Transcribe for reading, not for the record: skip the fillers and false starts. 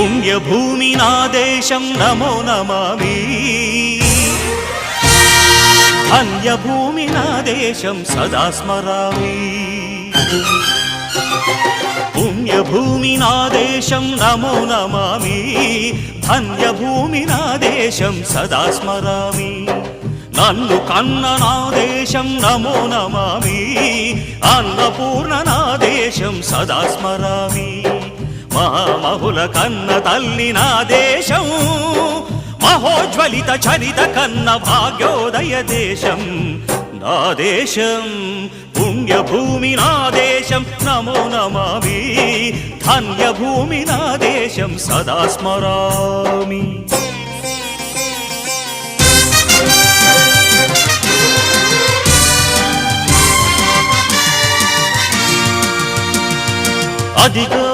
పుణ్యభూమి నా దేశం నమో నమామి ధన్యభూమి నా దేశం సదా స్మరామి పుణ్యభూమి నా దేశం నమో నమామి ధన్యభూమి నా దేశం సదా స్మరామి నన్ను కన్న నా దేశం నమో నమామి అన్నపూర్ణ నా దేశం సదా స్మరామి మహామహుల కన్న తల్లి నా దేశం మహోజ్వలిత చరిత కన్న భాగ్యోదయ దేశం నా దేశం పుణ్యభూమి నా దేశం నమో నమామి ధన్యభూమి నా దేశం సదా స్మరామి అదిగో